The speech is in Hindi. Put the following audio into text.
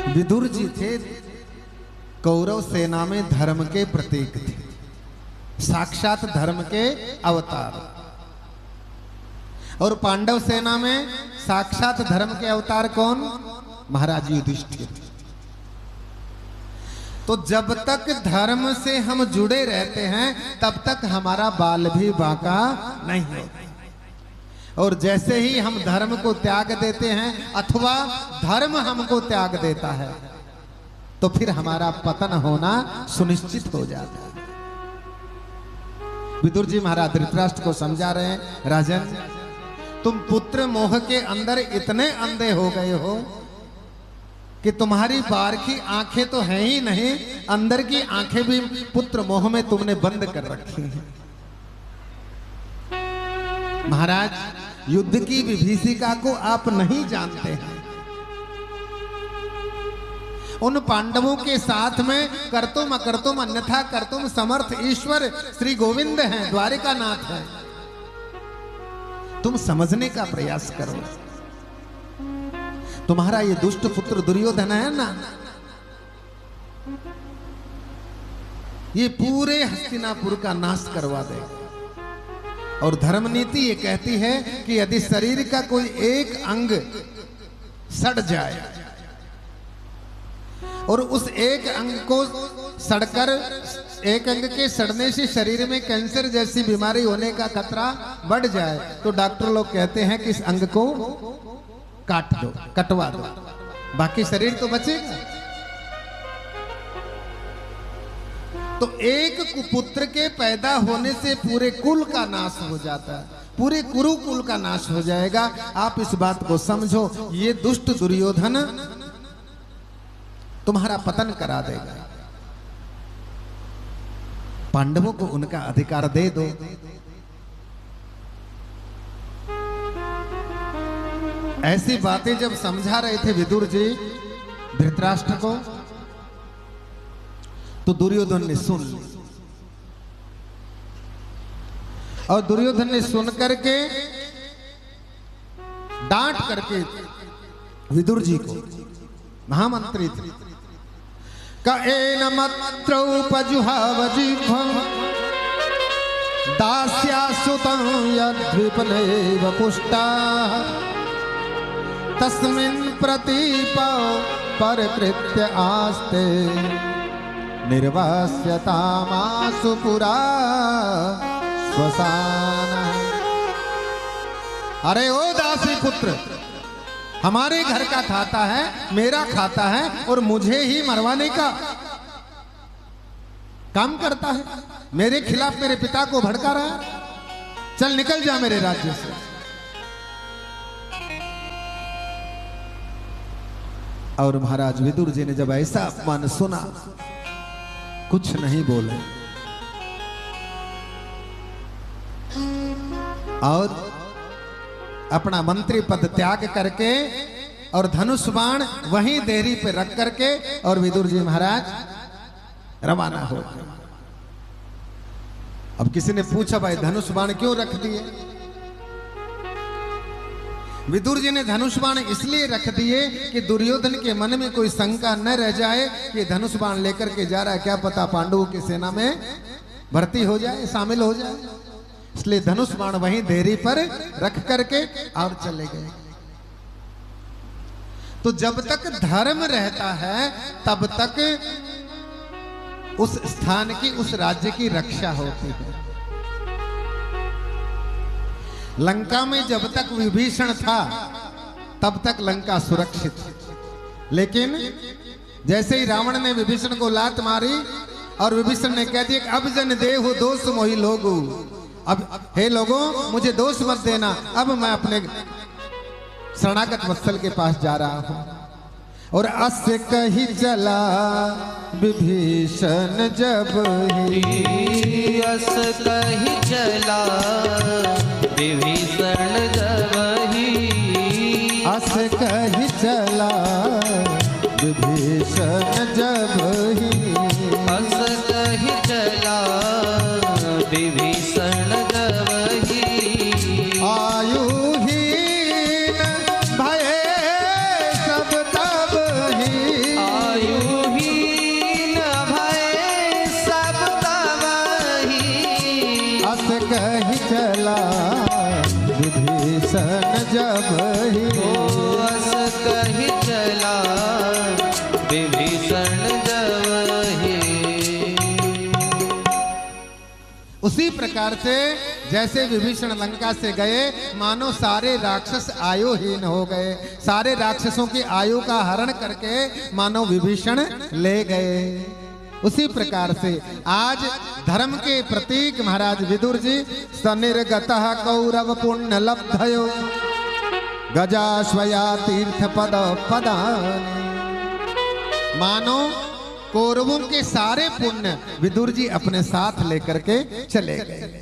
विदुर जी थे कौरव सेना में धर्म के प्रतीक थे, साक्षात धर्म के अवतार। और पांडव सेना में साक्षात धर्म के अवतार कौन? महाराज युधिष्ठिर। तो जब तक धर्म से हम जुड़े रहते हैं तब तक हमारा बाल भी बांका नहीं होता। और जैसे ही हम धर्म को त्याग देते हैं अथवा धर्म हमको त्याग देता है तो फिर हमारा पतन होना सुनिश्चित हो जाता है। विदुर जी महाराज धृतराष्ट्र को समझा रहे हैं, राजन तुम पुत्र मोह के अंदर इतने अंधे हो गए हो कि तुम्हारी बाहर की आंखें तो हैं ही नहीं, अंदर की आंखें भी पुत्र मोह में तुमने बंद कर रखी हैं। महाराज युद्ध की विभीषिका को आप नहीं जानते हैं। उन पांडवों के साथ में कर्तुम अकर्तुम अन्यथा कर्तुम समर्थ ईश्वर श्री गोविंद हैं, द्वारिका नाथ हैं। तुम समझने का प्रयास करो। तुम्हारा ये दुष्ट पुत्र दुर्योधन है ना, ये पूरे हस्तिनापुर का नाश करवा देगा। और धर्मनीति ये कहती है कि यदि शरीर का कोई एक अंग सड़ जाए और उस एक अंग को सड़कर, एक अंग के सड़ने से शरीर में कैंसर जैसी बीमारी होने का खतरा बढ़ जाए तो डॉक्टर लोग कहते हैं कि इस अंग को काट दो, कटवा दो, बाकी शरीर तो बचेगा। तो एक कुपुत्र के पैदा होने से पूरे कुल का नाश हो जाता है, पूरे कुरुकुल का नाश हो जाएगा। आप इस बात को समझो, ये दुष्ट दुर्योधन तुम्हारा पतन करा देगा। पांडवों को उनका अधिकार दे दो। ऐसी बातें जब समझा रहे थे विदुर जी धृतराष्ट्र को तो दुर्योधन ने सुन ली। और दुर्योधन ने सुन करके डांट करके विदुर जी को, महामंत्री थे, कएन मत्रोपजुहाव जिह्वं दास्यासुतं यद्विपनेव पुष्टाः तस्मिन् प्रतीपौ परकृत्य आस्ते निर्वास्यतामासु पुरा श्वसाना। अरे ओ दासी पुत्र, हमारे घर का खाता है, मेरा खाता है और मुझे ही मरवाने का काम करता है। मेरे खिलाफ मेरे पिता को भड़का रहा है। चल निकल जा मेरे राज्य से। और महाराज विदुर जी ने जब ऐसा अपमान सुना कुछ नहीं बोले और अपना मंत्री पद त्याग करके और धनुष बाण वहीं देहरी पे रख करके और विदुर जी महाराज रवाना हो गए। अब किसी ने पूछा भाई धनुष बाण क्यों रख दिए? विदुर जी ने धनुष बाण इसलिए रख दिए कि दुर्योधन के मन में कोई शंका न रह जाए कि धनुष बाण लेकर के जा रहा है, क्या पता पांडवों की सेना में भर्ती हो जाए, शामिल हो जाए। इसलिए धनुष बाण वहीं देहरी पर रख करके और चले गए। तो जब तक धर्म रहता है तब तक उस स्थान की, उस राज्य की रक्षा होती है। लंका में जब तक विभीषण था तब तक लंका सुरक्षित, लेकिन जैसे ही रावण ने विभीषण को लात मारी और विभीषण ने कह दिया अब जन देहु दोष मोहि लोगु, अब हे लोगों मुझे दोष मत देना, अब मैं अपने शरणागत वत्सल के पास जा रहा हूं। और अस कही चला विभीषण जब ही, अस कही चला विभीषण जब ही, अस कही चला विभीषण जब ही, अस कही चला विभीषण जब ही। आयुहीन भये सब तब ही, विभीषण जब ही अस कहि चला विभीषण जब ही। उसी प्रकार से जैसे विभीषण लंका से गए मानो सारे राक्षस आयुहीन हो गए, सारे राक्षसों की आयु का हरण करके मानो विभीषण ले गए। उसी प्रकार से आज धर्म के प्रतीक महाराज विदुर जी सनिर्गतः कौरव पुण्य लब्धयो गजाश्वया तीर्थ पद पदानि। मानो कौरवों के सारे पुण्य विदुर जी अपने साथ लेकर के चले गए।